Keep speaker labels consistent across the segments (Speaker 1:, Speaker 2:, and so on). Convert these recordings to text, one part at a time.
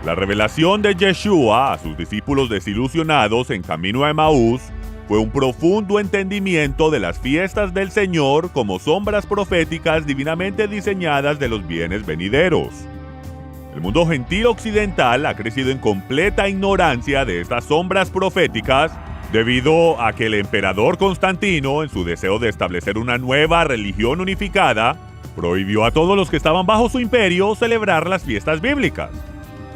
Speaker 1: La revelación de Yeshua a sus discípulos desilusionados en camino a Emaús fue un profundo entendimiento de las fiestas del Señor como sombras proféticas divinamente diseñadas de los bienes venideros. El mundo gentil occidental ha crecido en completa ignorancia de estas sombras proféticas debido a que el emperador Constantino, en su deseo de establecer una nueva religión unificada, prohibió a todos los que estaban bajo su imperio celebrar las fiestas bíblicas.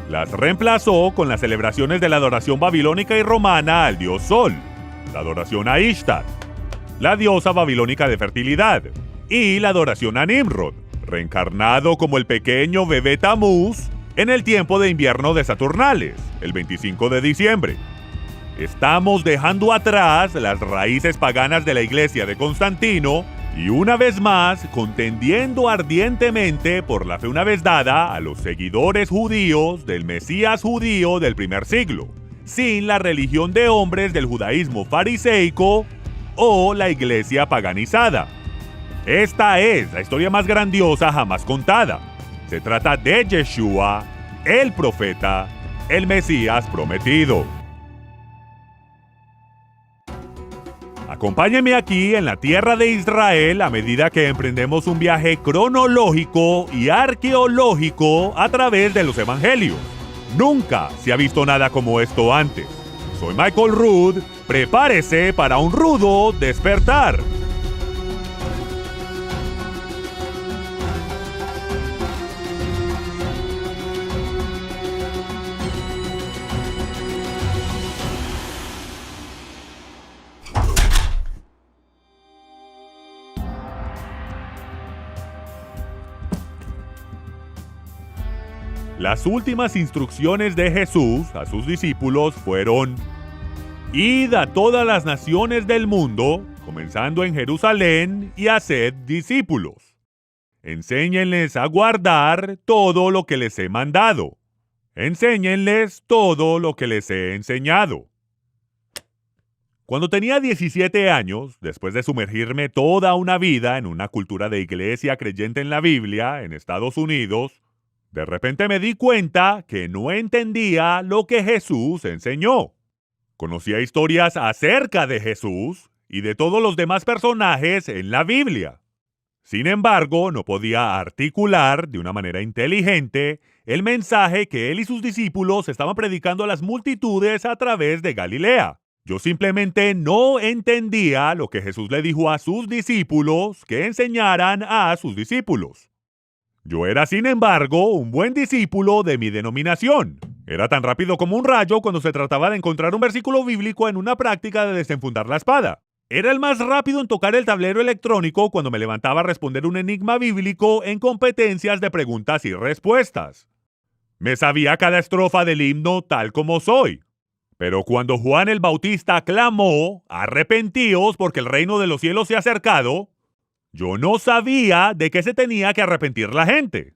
Speaker 1: Las reemplazó con las celebraciones de la adoración babilónica y romana al dios Sol, la adoración a Ishtar, la diosa babilónica de fertilidad, y la adoración a Nimrod, reencarnado como el pequeño bebé Tamuz en el tiempo de invierno de Saturnales, el 25 de diciembre. Estamos dejando atrás las raíces paganas de la iglesia de Constantino y una vez más contendiendo ardientemente por la fe una vez dada a los seguidores judíos del Mesías judío del primer siglo, sin la religión de hombres del judaísmo fariseico o la iglesia paganizada. Esta es la historia más grandiosa jamás contada. Se trata de Yeshua, el profeta, el Mesías prometido. Acompáñenme aquí en la tierra de Israel a medida que emprendemos un viaje cronológico y arqueológico a través de los evangelios. Nunca se ha visto nada como esto antes. Soy Michael Rood, prepárese para un rudo despertar. Las últimas instrucciones de Jesús a sus discípulos fueron: id a todas las naciones del mundo, comenzando en Jerusalén, y haced discípulos. Enséñenles a guardar todo lo que les he mandado. Enséñenles todo lo que les he enseñado. Cuando tenía 17 años, después de sumergirme toda una vida en una cultura de iglesia creyente en la Biblia en Estados Unidos, de repente me di cuenta que no entendía lo que Jesús enseñó. Conocía historias acerca de Jesús y de todos los demás personajes en la Biblia. Sin embargo, no podía articular de una manera inteligente el mensaje que él y sus discípulos estaban predicando a las multitudes a través de Galilea. Yo simplemente no entendía lo que Jesús le dijo a sus discípulos que enseñaran a sus discípulos. Yo era, sin embargo, un buen discípulo de mi denominación. Era tan rápido como un rayo cuando se trataba de encontrar un versículo bíblico en una práctica de desenfundar la espada. Era el más rápido en tocar el tablero electrónico cuando me levantaba a responder un enigma bíblico en competencias de preguntas y respuestas. Me sabía cada estrofa del himno tal como soy. Pero cuando Juan el Bautista clamó: arrepentíos porque el reino de los cielos se ha acercado, yo no sabía de qué se tenía que arrepentir la gente.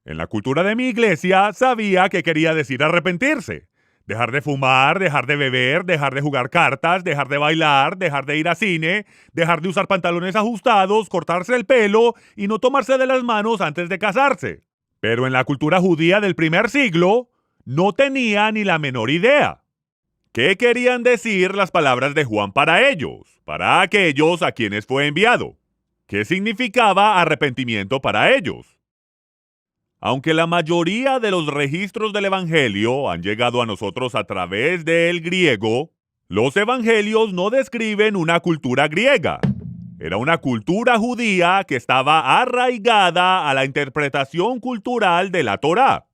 Speaker 1: En la cultura de mi iglesia sabía que quería decir arrepentirse. Dejar de fumar, dejar de beber, dejar de jugar cartas, dejar de bailar, dejar de ir a cine, dejar de usar pantalones ajustados, cortarse el pelo y no tomarse de las manos antes de casarse. Pero en la cultura judía del primer siglo no tenía ni la menor idea. ¿Qué querían decir las palabras de Juan para ellos, para aquellos a quienes fue enviado? ¿Qué significaba arrepentimiento para ellos? Aunque la mayoría de los registros del Evangelio han llegado a nosotros a través del griego, los Evangelios no describen una cultura griega. Era una cultura judía que estaba arraigada a la interpretación cultural de la Torá.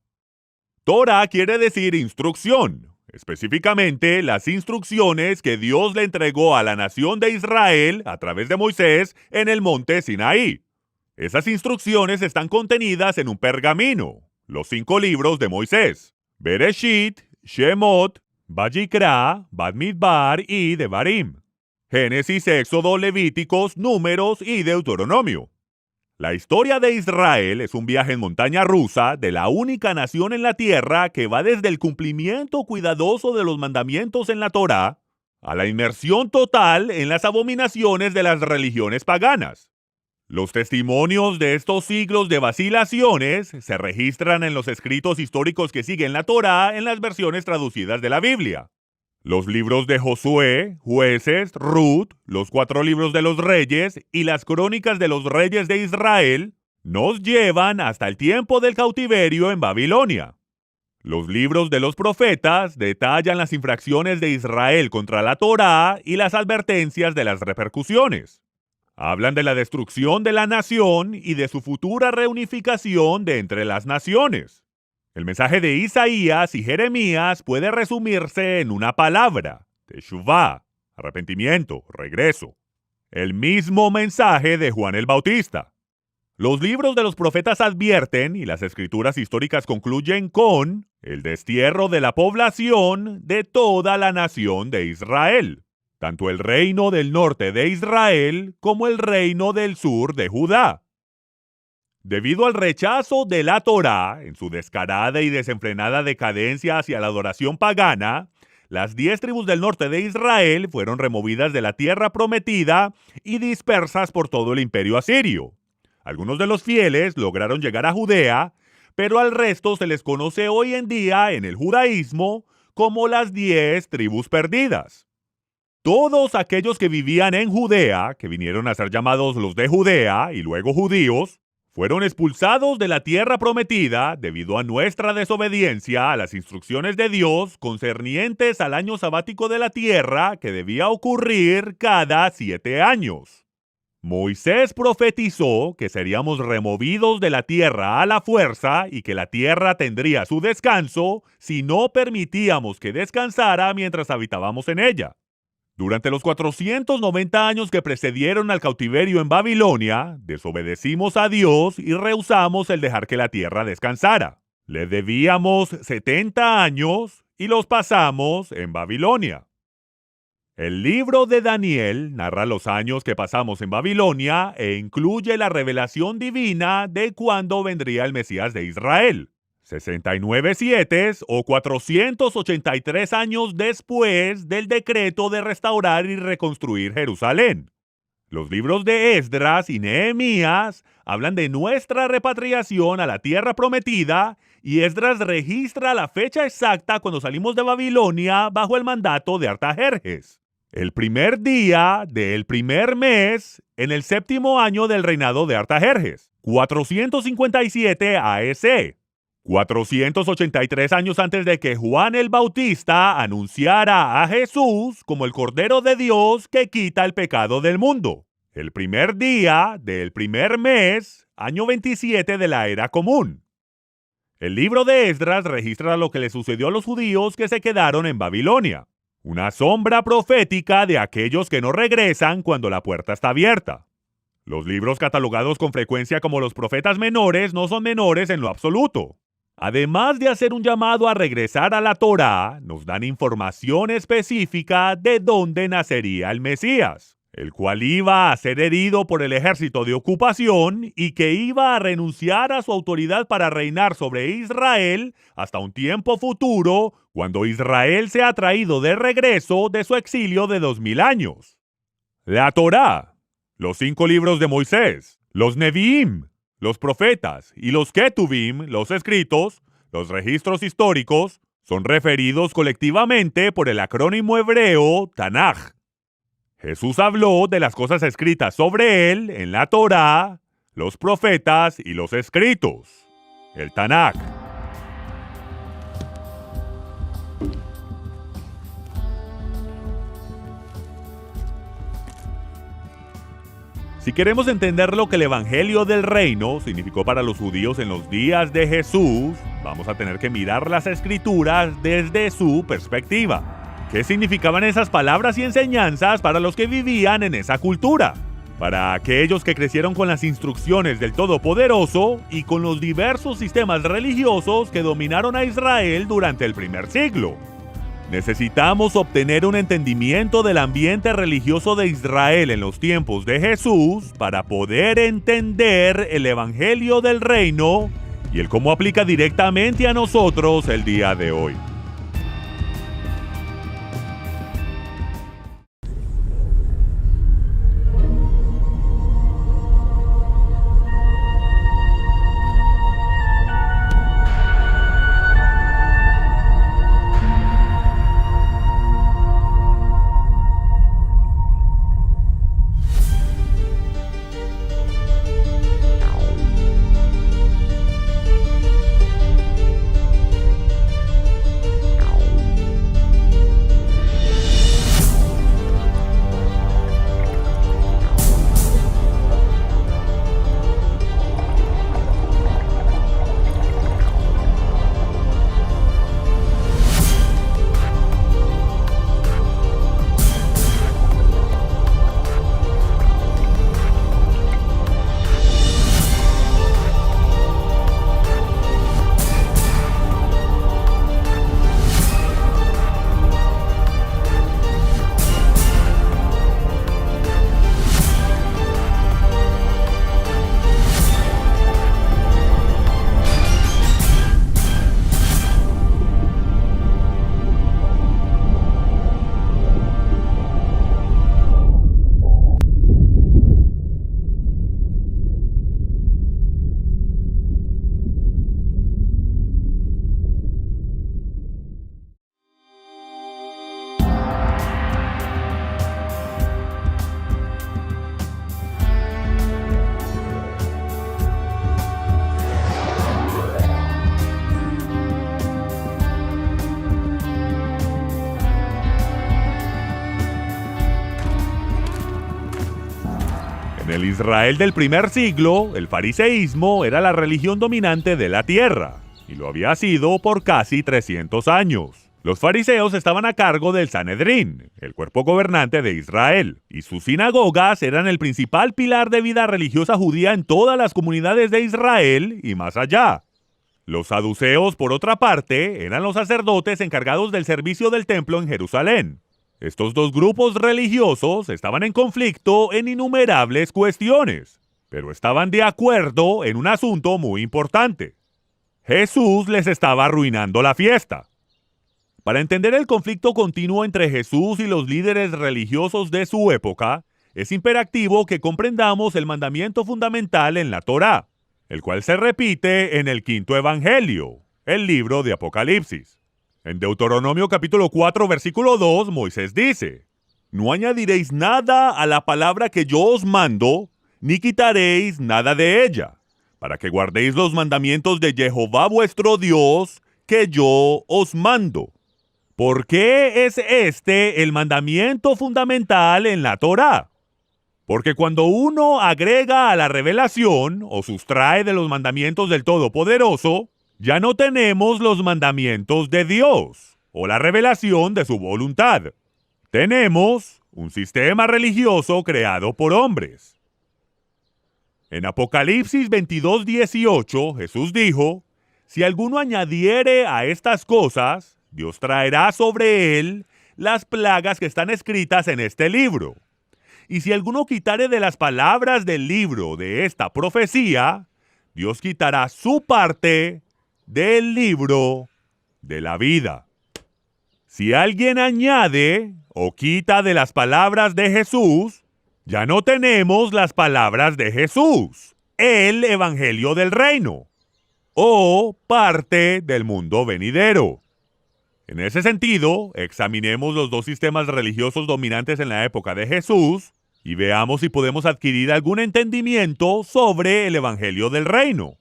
Speaker 1: Torá quiere decir instrucción, específicamente las instrucciones que Dios le entregó a la nación de Israel a través de Moisés en el monte Sinaí. Esas instrucciones están contenidas en un pergamino, los 5 libros de Moisés: Bereshit, Shemot, Vayikra, Bamidbar y Devarim. Génesis, Éxodo, Levíticos, Números y Deuteronomio. La historia de Israel es un viaje en montaña rusa de la única nación en la tierra que va desde el cumplimiento cuidadoso de los mandamientos en la Torá a la inmersión total en las abominaciones de las religiones paganas. Los testimonios de estos siglos de vacilaciones se registran en los escritos históricos que siguen la Torá en las versiones traducidas de la Biblia. Los libros de Josué, Jueces, Ruth, los 4 libros de los Reyes y las crónicas de los reyes de Israel nos llevan hasta el tiempo del cautiverio en Babilonia. Los libros de los profetas detallan las infracciones de Israel contra la Torá y las advertencias de las repercusiones. Hablan de la destrucción de la nación y de su futura reunificación de entre las naciones. El mensaje de Isaías y Jeremías puede resumirse en una palabra: teshuvá, arrepentimiento, regreso. El mismo mensaje de Juan el Bautista. Los libros de los profetas advierten y las escrituras históricas concluyen con el destierro de la población de toda la nación de Israel, tanto el reino del norte de Israel como el reino del sur de Judá. Debido al rechazo de la Torá en su descarada y desenfrenada decadencia hacia la adoración pagana, las 10 tribus del norte de Israel fueron removidas de la tierra prometida y dispersas por todo el imperio asirio. Algunos de los fieles lograron llegar a Judea, pero al resto se les conoce hoy en día en el judaísmo como las 10 tribus perdidas. Todos aquellos que vivían en Judea, que vinieron a ser llamados los de Judea y luego judíos, fueron expulsados de la tierra prometida debido a nuestra desobediencia a las instrucciones de Dios concernientes al año sabático de la tierra que debía ocurrir cada 7 años. Moisés profetizó que seríamos removidos de la tierra a la fuerza y que la tierra tendría su descanso si no permitíamos que descansara mientras habitábamos en ella. Durante los 490 años que precedieron al cautiverio en Babilonia, desobedecimos a Dios y rehusamos el dejar que la tierra descansara. Le debíamos 70 años y los pasamos en Babilonia. El libro de Daniel narra los años que pasamos en Babilonia e incluye la revelación divina de cuándo vendría el Mesías de Israel. 69 sietes o 483 años después del decreto de restaurar y reconstruir Jerusalén. Los libros de Esdras y Nehemías hablan de nuestra repatriación a la tierra prometida y Esdras registra la fecha exacta cuando salimos de Babilonia bajo el mandato de Artajerjes. El primer día del primer mes en el 7º año del reinado de Artajerjes, 457 AEC. 483 años antes de que Juan el Bautista anunciara a Jesús como el Cordero de Dios que quita el pecado del mundo. El primer día del primer mes, año 27 de la era común. El libro de Esdras registra lo que le sucedió a los judíos que se quedaron en Babilonia. Una sombra profética de aquellos que no regresan cuando la puerta está abierta. Los libros catalogados con frecuencia como los profetas menores no son menores en lo absoluto. Además de hacer un llamado a regresar a la Torá, nos dan información específica de dónde nacería el Mesías, el cual iba a ser herido por el ejército de ocupación y que iba a renunciar a su autoridad para reinar sobre Israel hasta un tiempo futuro, cuando Israel sea traído de regreso de su exilio de 2000 años. La Torá, los 5 libros de Moisés, los Neviim, los profetas y los Ketuvim, los escritos, los registros históricos, son referidos colectivamente por el acrónimo hebreo Tanaj. Jesús habló de las cosas escritas sobre él en la Torá, los profetas y los escritos, el Tanaj. Si queremos entender lo que el Evangelio del Reino significó para los judíos en los días de Jesús, vamos a tener que mirar las Escrituras desde su perspectiva. ¿Qué significaban esas palabras y enseñanzas para los que vivían en esa cultura? Para aquellos que crecieron con las instrucciones del Todopoderoso y con los diversos sistemas religiosos que dominaron a Israel durante el primer siglo. Necesitamos obtener un entendimiento del ambiente religioso de Israel en los tiempos de Jesús para poder entender el Evangelio del Reino y el cómo aplica directamente a nosotros el día de hoy. Israel del primer siglo, el fariseísmo era la religión dominante de la tierra, y lo había sido por casi 300 años. Los fariseos estaban a cargo del Sanedrín, el cuerpo gobernante de Israel, y sus sinagogas eran el principal pilar de vida religiosa judía en todas las comunidades de Israel y más allá. Los saduceos, por otra parte, eran los sacerdotes encargados del servicio del templo en Jerusalén. Estos dos grupos religiosos estaban en conflicto en innumerables cuestiones, pero estaban de acuerdo en un asunto muy importante. Jesús les estaba arruinando la fiesta. Para entender el conflicto continuo entre Jesús y los líderes religiosos de su época, es imperativo que comprendamos el mandamiento fundamental en la Torá, el cual se repite en el quinto evangelio, el libro de Apocalipsis. En Deuteronomio capítulo 4, versículo 2, Moisés dice: «No añadiréis nada a la palabra que yo os mando, ni quitaréis nada de ella, para que guardéis los mandamientos de Jehová vuestro Dios, que yo os mando». ¿Por qué es este el mandamiento fundamental en la Torá? Porque cuando uno agrega a la revelación o sustrae de los mandamientos del Todopoderoso, ya no tenemos los mandamientos de Dios o la revelación de su voluntad. Tenemos un sistema religioso creado por hombres. En Apocalipsis 22:18, Jesús dijo: «Si alguno añadiere a estas cosas, Dios traerá sobre él las plagas que están escritas en este libro. Y si alguno quitare de las palabras del libro de esta profecía, Dios quitará su parte del libro de la vida». Si alguien añade o quita de las palabras de Jesús, ya no tenemos las palabras de Jesús, el evangelio del reino, o parte del mundo venidero. En ese sentido, examinemos los dos sistemas religiosos dominantes en la época de Jesús y veamos si podemos adquirir algún entendimiento sobre el evangelio del reino.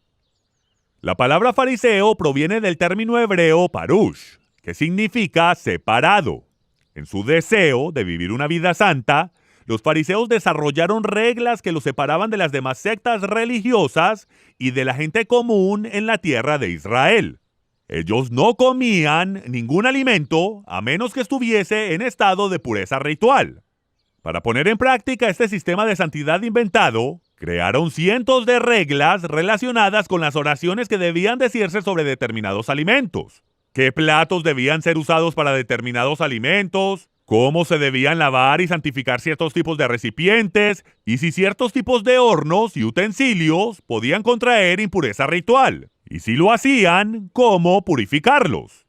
Speaker 1: La palabra fariseo proviene del término hebreo parush, que significa separado. En su deseo de vivir una vida santa, los fariseos desarrollaron reglas que los separaban de las demás sectas religiosas y de la gente común en la tierra de Israel. Ellos no comían ningún alimento a menos que estuviese en estado de pureza ritual. Para poner en práctica este sistema de santidad inventado, crearon cientos de reglas relacionadas con las oraciones que debían decirse sobre determinados alimentos, qué platos debían ser usados para determinados alimentos, cómo se debían lavar y santificar ciertos tipos de recipientes, y si ciertos tipos de hornos y utensilios podían contraer impureza ritual. Y si lo hacían, ¿cómo purificarlos?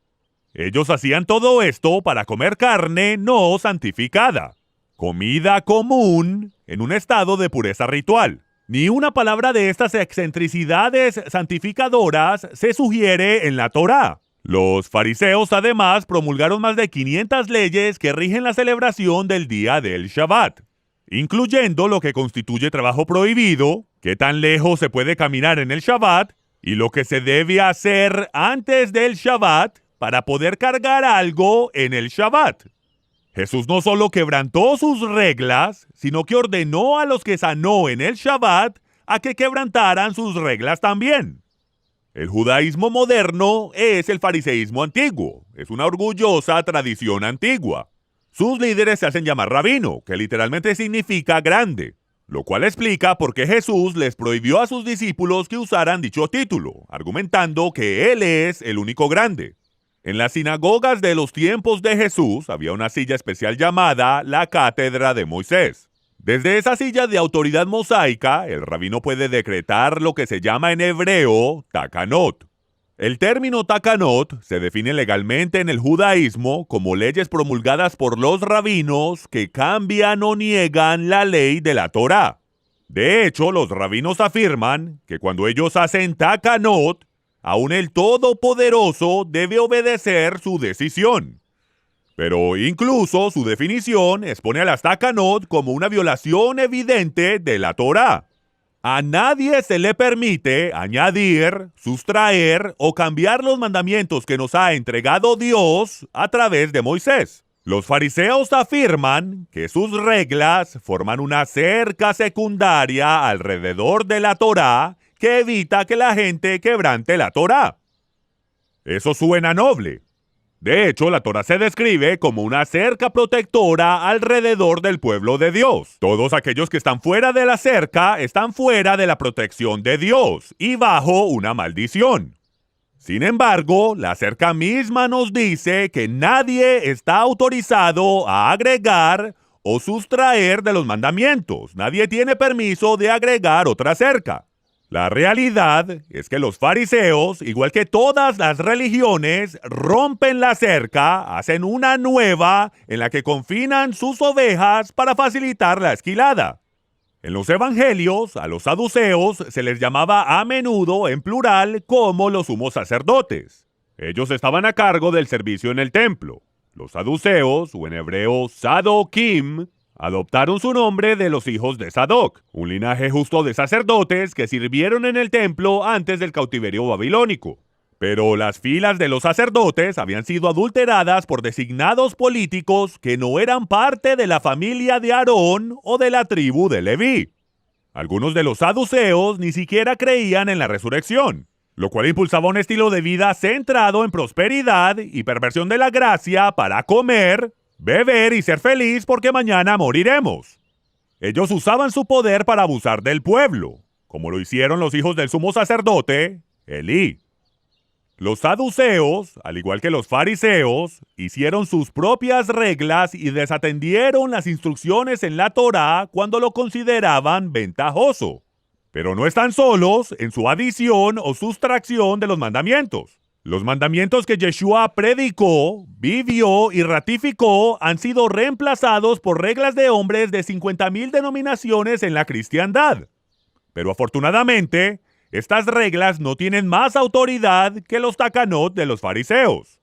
Speaker 1: Ellos hacían todo esto para comer carne no santificada, comida común en un estado de pureza ritual. Ni una palabra de estas excentricidades santificadoras se sugiere en la Torá. Los fariseos además promulgaron más de 500 leyes que rigen la celebración del día del Shabbat, incluyendo lo que constituye trabajo prohibido, qué tan lejos se puede caminar en el Shabbat, y lo que se debe hacer antes del Shabbat para poder cargar algo en el Shabbat. Jesús no solo quebrantó sus reglas, sino que ordenó a los que sanó en el Shabbat a que quebrantaran sus reglas también. El judaísmo moderno es el fariseísmo antiguo, es una orgullosa tradición antigua. Sus líderes se hacen llamar rabino, que literalmente significa grande, lo cual explica por qué Jesús les prohibió a sus discípulos que usaran dicho título, argumentando que Él es el único grande. En las sinagogas de los tiempos de Jesús había una silla especial llamada la cátedra de Moisés. Desde esa silla de autoridad mosaica, el rabino puede decretar lo que se llama en hebreo takanot. El término takanot se define legalmente en el judaísmo como leyes promulgadas por los rabinos que cambian o niegan la ley de la Torá. De hecho, los rabinos afirman que cuando ellos hacen takanot, aún el Todopoderoso debe obedecer su decisión. Pero incluso su definición expone a las takanot como una violación evidente de la Torá. A nadie se le permite añadir, sustraer o cambiar los mandamientos que nos ha entregado Dios a través de Moisés. Los fariseos afirman que sus reglas forman una cerca secundaria alrededor de la Torá que evita que la gente quebrante la Torá. Eso suena noble. De hecho, la Torá se describe como una cerca protectora alrededor del pueblo de Dios. Todos aquellos que están fuera de la cerca están fuera de la protección de Dios y bajo una maldición. Sin embargo, la cerca misma nos dice que nadie está autorizado a agregar o sustraer de los mandamientos. Nadie tiene permiso de agregar otra cerca. La realidad es que los fariseos, igual que todas las religiones, rompen la cerca, hacen una nueva en la que confinan sus ovejas para facilitar la esquilada. En los evangelios, a los saduceos se les llamaba a menudo en plural como los sumos sacerdotes. Ellos estaban a cargo del servicio en el templo. Los saduceos, o en hebreo sadokim, adoptaron su nombre de los hijos de Sadoc, un linaje justo de sacerdotes que sirvieron en el templo antes del cautiverio babilónico. Pero las filas de los sacerdotes habían sido adulteradas por designados políticos que no eran parte de la familia de Aarón o de la tribu de Leví. Algunos de los saduceos ni siquiera creían en la resurrección, lo cual impulsaba un estilo de vida centrado en prosperidad y perversión de la gracia para comer, beber y ser feliz porque mañana moriremos. Ellos usaban su poder para abusar del pueblo, como lo hicieron los hijos del sumo sacerdote, Elí. Los saduceos, al igual que los fariseos, hicieron sus propias reglas y desatendieron las instrucciones en la Torá cuando lo consideraban ventajoso. Pero no están solos en su adición o sustracción de los mandamientos. Los mandamientos que Yeshua predicó, vivió y ratificó han sido reemplazados por reglas de hombres de 50,000 denominaciones en la cristiandad. Pero afortunadamente, estas reglas no tienen más autoridad que los takanot de los fariseos.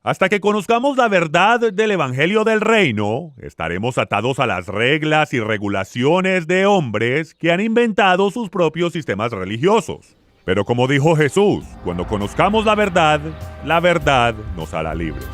Speaker 1: Hasta que conozcamos la verdad del Evangelio del Reino, estaremos atados a las reglas y regulaciones de hombres que han inventado sus propios sistemas religiosos. Pero como dijo Jesús, cuando conozcamos la verdad nos hará libres.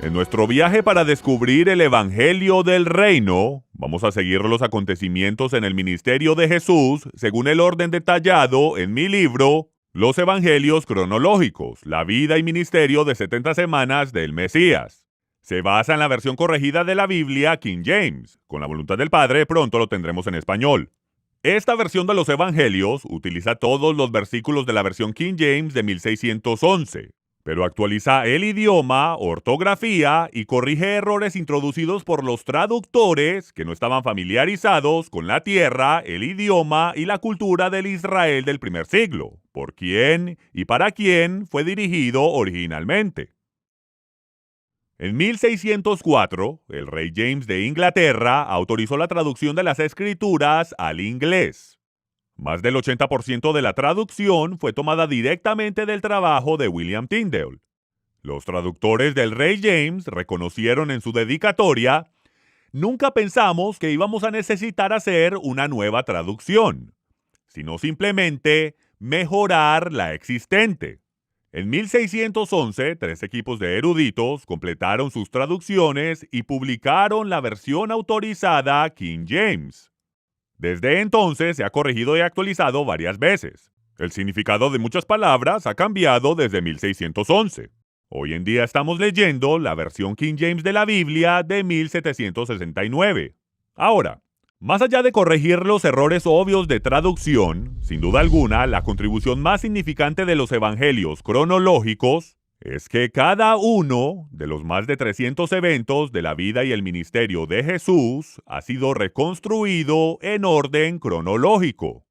Speaker 1: En nuestro viaje para descubrir el Evangelio del Reino, vamos a seguir los acontecimientos en el ministerio de Jesús según el orden detallado en mi libro, Los Evangelios Cronológicos, la vida y ministerio de 70 semanas del Mesías. Se basa en la versión corregida de la Biblia King James. Con la voluntad del Padre, pronto lo tendremos en español. Esta versión de los Evangelios utiliza todos los versículos de la versión King James de 1611. Pero actualiza el idioma, ortografía y corrige errores introducidos por los traductores que no estaban familiarizados con la tierra, el idioma y la cultura del Israel del primer siglo, por quién y para quién fue dirigido originalmente. En 1604, el rey James de Inglaterra autorizó la traducción de las escrituras al inglés. Más del 80% de la traducción fue tomada directamente del trabajo de William Tyndale. Los traductores del rey James reconocieron en su dedicatoria: nunca pensamos que íbamos a necesitar hacer una nueva traducción, sino simplemente mejorar la existente. En 1611, 3 equipos de eruditos completaron sus traducciones y publicaron la versión autorizada King James. Desde entonces se ha corregido y actualizado varias veces. El significado de muchas palabras ha cambiado desde 1611. Hoy en día estamos leyendo la versión King James de la Biblia de 1769. Ahora, más allá de corregir los errores obvios de traducción, sin duda alguna, la contribución más significante de los evangelios cronológicos es que cada uno de los más de 300 eventos de la vida y el ministerio de Jesús ha sido reconstruido en orden cronológico.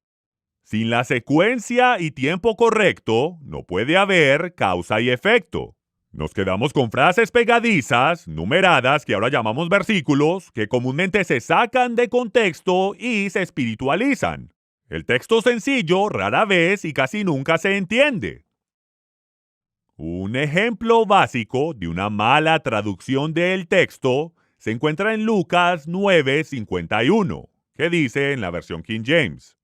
Speaker 1: Sin la secuencia y tiempo correcto, no puede haber causa y efecto. Nos quedamos con frases pegadizas, numeradas, que ahora llamamos versículos, que comúnmente se sacan de contexto y se espiritualizan. El texto sencillo rara vez y casi nunca se entiende. Un ejemplo básico de una mala traducción del texto se encuentra en Lucas 9:51, que dice en la versión King James: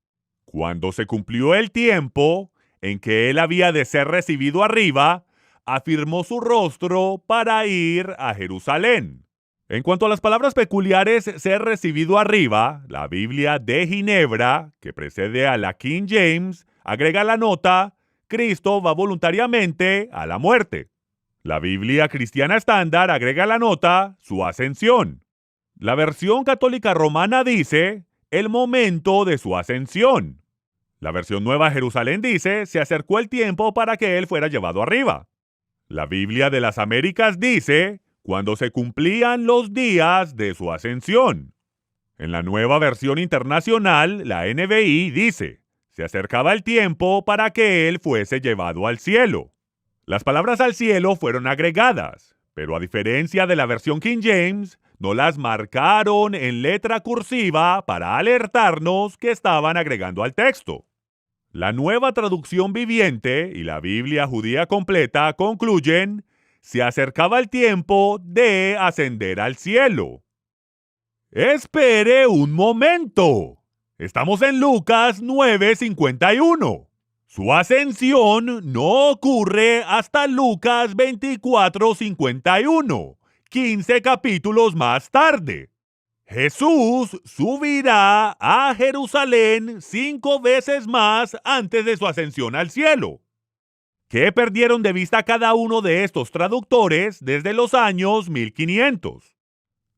Speaker 1: cuando se cumplió el tiempo en que él había de ser recibido arriba, afirmó su rostro para ir a Jerusalén. En cuanto a las palabras peculiares ser recibido arriba, la Biblia de Ginebra, que precede a la King James, agrega la nota: Cristo va voluntariamente a la muerte. La Biblia Cristiana Estándar agrega la nota: su ascensión. La versión católica romana dice: el momento de su ascensión. La versión Nueva Jerusalén dice: se acercó el tiempo para que él fuera llevado arriba. La Biblia de las Américas dice: cuando se cumplían los días de su ascensión. En la Nueva Versión Internacional, la NBI dice: se acercaba el tiempo para que él fuese llevado al cielo. Las palabras al cielo fueron agregadas, pero a diferencia de la versión King James, no las marcaron en letra cursiva para alertarnos que estaban agregando al texto. La Nueva Traducción Viviente y la Biblia Judía Completa concluyen: se acercaba el tiempo de ascender al cielo. ¡Espere un momento! Estamos en Lucas 9:51. Su ascensión no ocurre hasta Lucas 24:51, 15 capítulos más tarde. Jesús subirá a Jerusalén 5 veces más antes de su ascensión al cielo. ¿Qué perdieron de vista cada uno de estos traductores desde los años 1500?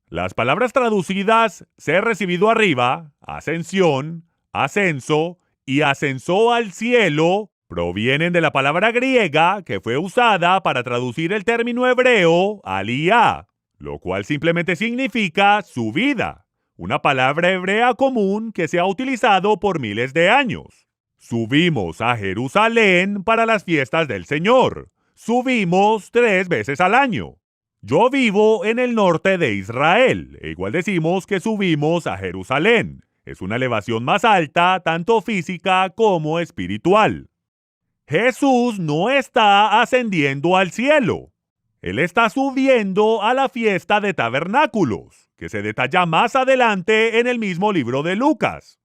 Speaker 1: Las palabras traducidas ser recibido arriba, ascensión, ascenso y ascenso al cielo provienen de la palabra griega que fue usada para traducir el término hebreo aliyá, lo cual simplemente significa subida, una palabra hebrea común que se ha utilizado por miles de años. Subimos a Jerusalén para las fiestas del Señor. Subimos 3 veces al año. Yo vivo en el norte de Israel, e igual decimos que subimos a Jerusalén. Es una elevación más alta, tanto física como espiritual. Jesús no está ascendiendo al cielo. Él está subiendo a la fiesta de tabernáculos, que se detalla más adelante en el mismo libro de Lucas.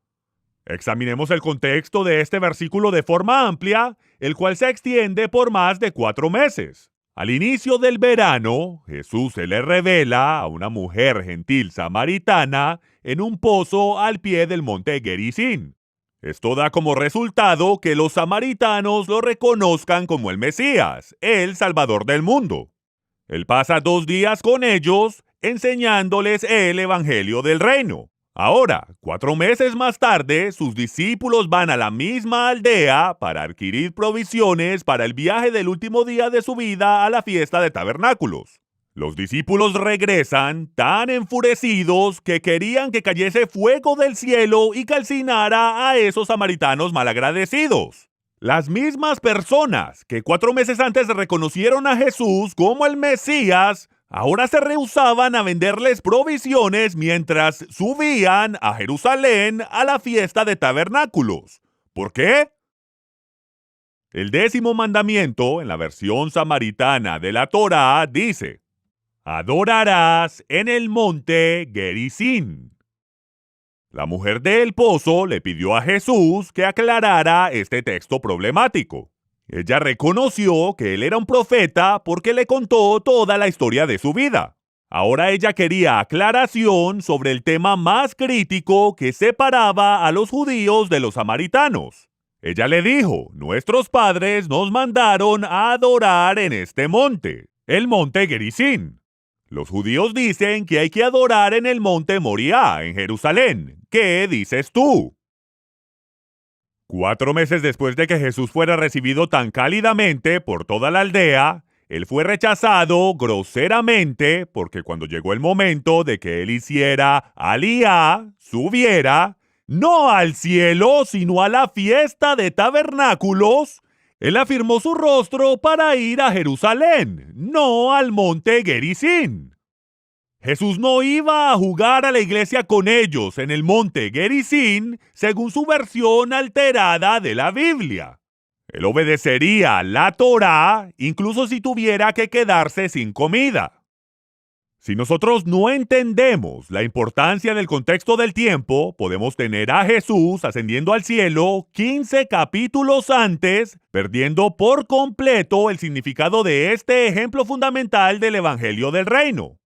Speaker 1: Examinemos el contexto de este versículo de forma amplia, el cual se extiende por más de 4 meses. Al inicio del verano, Jesús se le revela a una mujer gentil samaritana en un pozo al pie del monte Gerizim. Esto da como resultado que los samaritanos lo reconozcan como el Mesías, el Salvador del mundo. Él pasa 2 días con ellos enseñándoles el Evangelio del Reino. Ahora, 4 meses más tarde, sus discípulos van a la misma aldea para adquirir provisiones para el viaje del último día de su vida a la fiesta de tabernáculos. Los discípulos regresan tan enfurecidos que querían que cayese fuego del cielo y calcinara a esos samaritanos malagradecidos. Las mismas personas que 4 meses antes reconocieron a Jesús como el Mesías ahora se rehusaban a venderles provisiones mientras subían a Jerusalén a la fiesta de tabernáculos. ¿Por qué? El 10º mandamiento, en la versión samaritana de la Torá, dice: adorarás en el monte Gerizim. La mujer del pozo le pidió a Jesús que aclarara este texto problemático. Ella reconoció que él era un profeta porque le contó toda la historia de su vida. Ahora ella quería aclaración sobre el tema más crítico que separaba a los judíos de los samaritanos. Ella le dijo: nuestros padres nos mandaron a adorar en este monte, el monte Gerizim. Los judíos dicen que hay que adorar en el monte Moriah, en Jerusalén. ¿Qué dices tú? 4 meses después de que Jesús fuera recibido tan cálidamente por toda la aldea, él fue rechazado groseramente porque cuando llegó el momento de que él hiciera aliyá, subiera, no al cielo, sino a la fiesta de tabernáculos, él afirmó su rostro para ir a Jerusalén, no al monte Gerizim. Jesús no iba a jugar a la iglesia con ellos en el monte Gerizim, según su versión alterada de la Biblia. Él obedecería la Torá, incluso si tuviera que quedarse sin comida. Si nosotros no entendemos la importancia del contexto del tiempo, podemos tener a Jesús ascendiendo al cielo 15 capítulos antes, perdiendo por completo el significado de este ejemplo fundamental del Evangelio del Reino.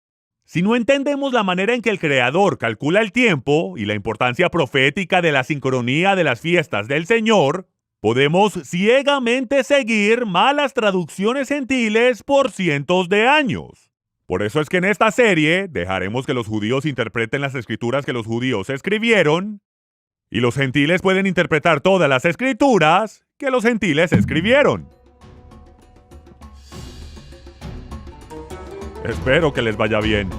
Speaker 1: Si no entendemos la manera en que el Creador calcula el tiempo y la importancia profética de la sincronía de las fiestas del Señor, podemos ciegamente seguir malas traducciones gentiles por cientos de años. Por eso es que en esta serie dejaremos que los judíos interpreten las escrituras que los judíos escribieron, y los gentiles pueden interpretar todas las escrituras que los gentiles escribieron. Espero que les vaya bien.